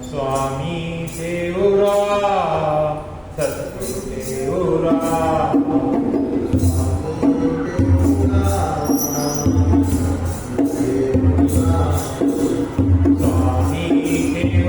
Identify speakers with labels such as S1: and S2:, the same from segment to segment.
S1: स्वामी देवराम सद्गुरु स्वामी देवराम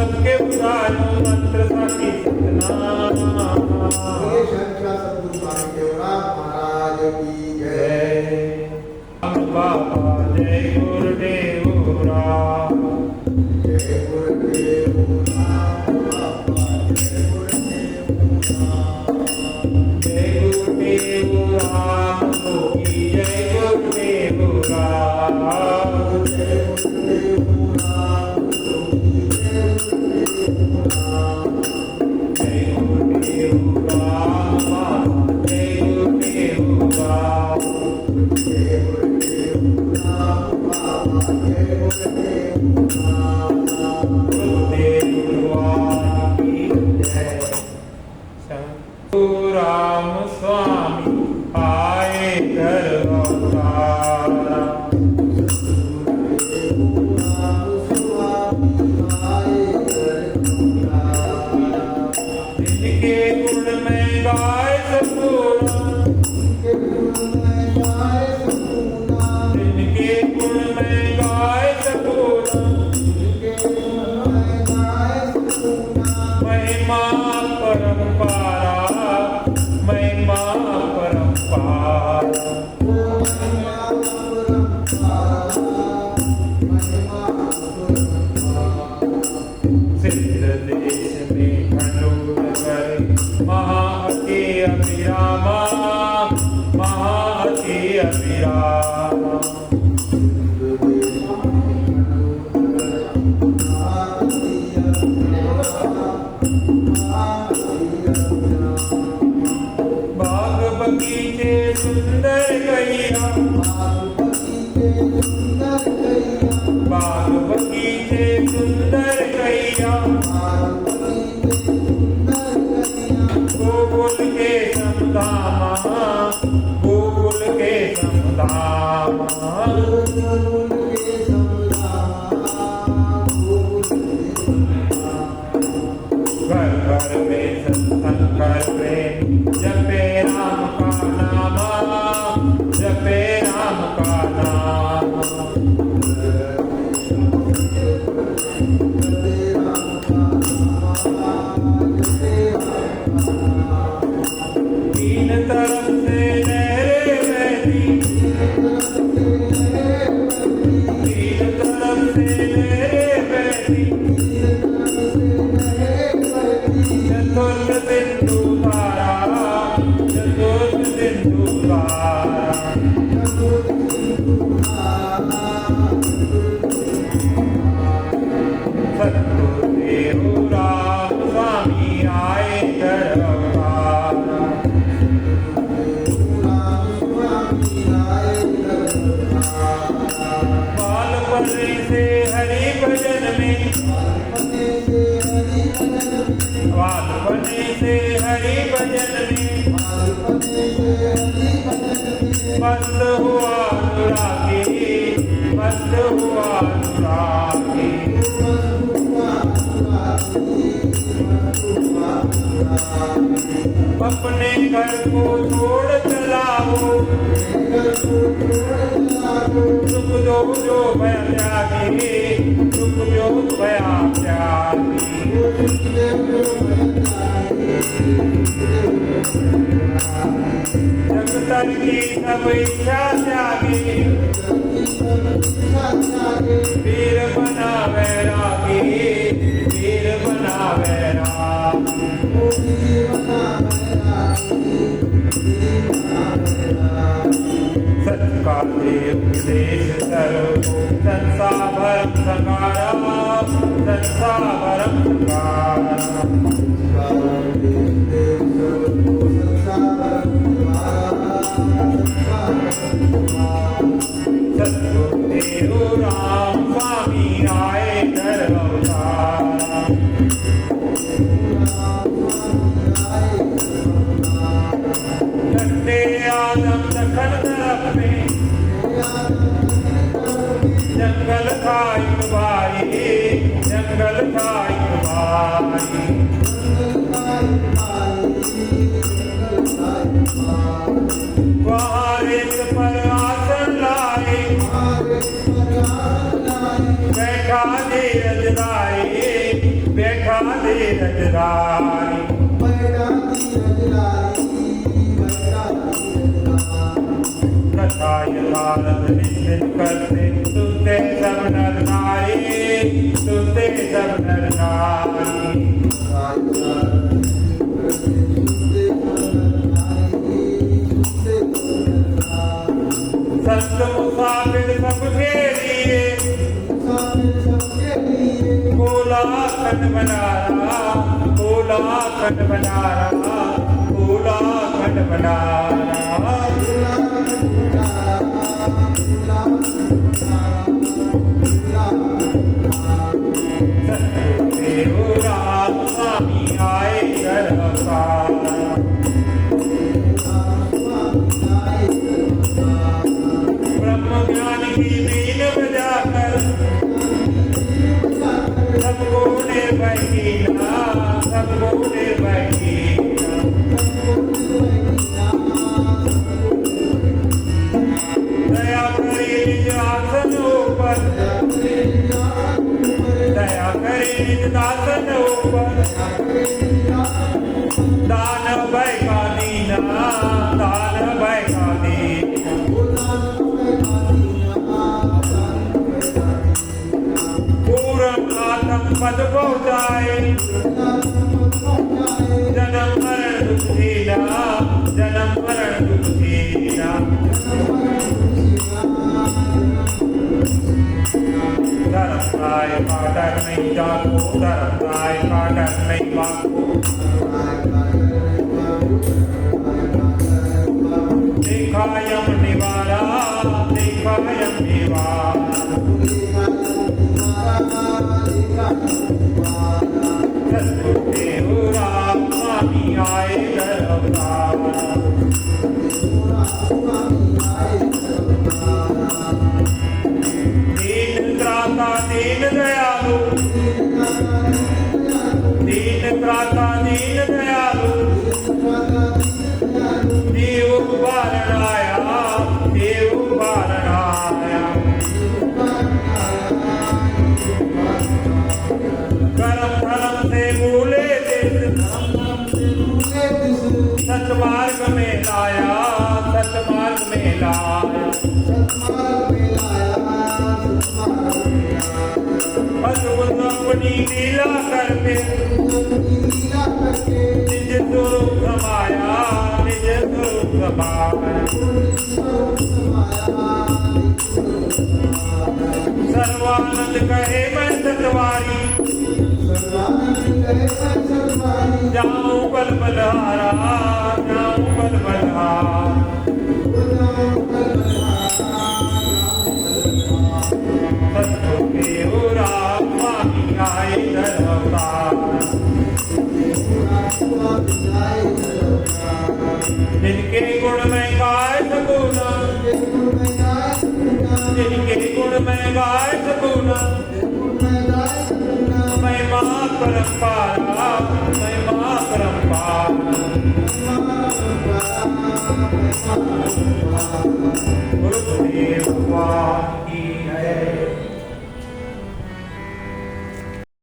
S1: सबके बुझायो मंत्र साखी सतनाम।
S2: बोले शंकर सद्गुरु स्वामी देवराज महाराज की जय।
S1: बाबा जय गुरुदेव राम।
S2: जय गुरुदेव राम बाबा जय गुरुदेव राम।
S1: जय गुरुदेव राम की जय गुरुदेव राम।
S2: जय गुरुदेव राम की जय गुरुदेव राम।
S1: जय गुरुदेव राम जय गुरुदेव राम।
S2: जय गुरुदेव राम बाबा जय गुरुदेव राम।
S1: गुरुदेव भगवान की जय। शंभु राम स्वामी आए घर अवतारा। जिनके गुण में गाय सपूरा। जिनके गुण में गाय सपूरा। महिमा परंपारा। महिमा परंपारा। सिद्ध देश में खंडूर करे महाअति अभिरामा। महाअति अभिरामा। बाग बगीचे सुंदर गैया। बाग बगीचे सुंदर गैया। गोकुल के समधामा। गोकुल के समधामा। घर घर में सत्संग कर प्रेम जपे राम का नामा। जपे राम का नाम। तीन तरफ से लहरें बहती। तीन तरफ से लहरें बहती। चतुर्थ सिंधु धारा। चतुर्थ सिंधु धारा। सद्गुरुदेव राम स्वामी आए घर अवतारा। बालपन से हरि भजन में। बालपन से हरि भजन में। मस्त हुआ अनुरागी। मस्त हुआ अनुरागी। अपने घर को छोड़ चलाओ। सुख दो जो भया त्यागी। सुख जो भया त्यागी। जगत की सब इच्छा त्यागी। वीर बना वैरागी। वीर बना वैरागी। सच का देव देश सर्व संसाभरम संगारा। संसाभरम संगारा। सद्गुरुदेव राम स्वामी आए घर अवतारा। लट्टे आदम दखन तरफ में। जंगल था एक भाई। जंगल था एक भाई। वहाँ रेत पर आसन लाए। बैठा धीरज गाए। बैठा धीरज धारी
S2: बैठा धीरज धारी बैठा धीरज धारी
S1: कथा यथारथ निश्चित करते सुनते सब नर नारी सुनते सब नर नारी संत मुसाफिर सबके लिए कोलाखंड बना रहा कोलाखंड बना रहा कोलाखंड बना रहा सतगुरु राम स्वामी आए घर अवतार ब्रह्म ज्ञान की बीन बजाकर सबको निर्भय कीना सबको निर्भय कीना दया करे निज आसन ऊपर दया करे निज दासन ऊपर दान भय का दीना दान भय का दीना पूर्ण आत्म पद पहुँचाए जन्म मरण दुख दीना जन्म मरण दुख दीना धर्म राय का डर नहीं जाको धर्म राय का डर नहीं बाको देखा यम निवारा देखा यम निवारा सतगुरु राम स्वामी आए घर अवतार दीन त्राता दीन दयालु दीन त्राता दीन दयालु देव बारण आया देव बारण आया कर्म धर्म से भूले सतमार्ग में लाया सतमार्ग में लाया अद्भुत अपनी लीला करके निज स्वरूप समाया निज स्वरूप समाया सर्वानंद कहे मैं सतवारी जाऊं बल बलहारा जाऊं बल बलहारा सतगुरु राम स्वामी आए घर अवतार जिनके गुण में गाय सगुना जिनके गुण में गाय सगुना महिमा परंपरा महिमा परंपरा गुरु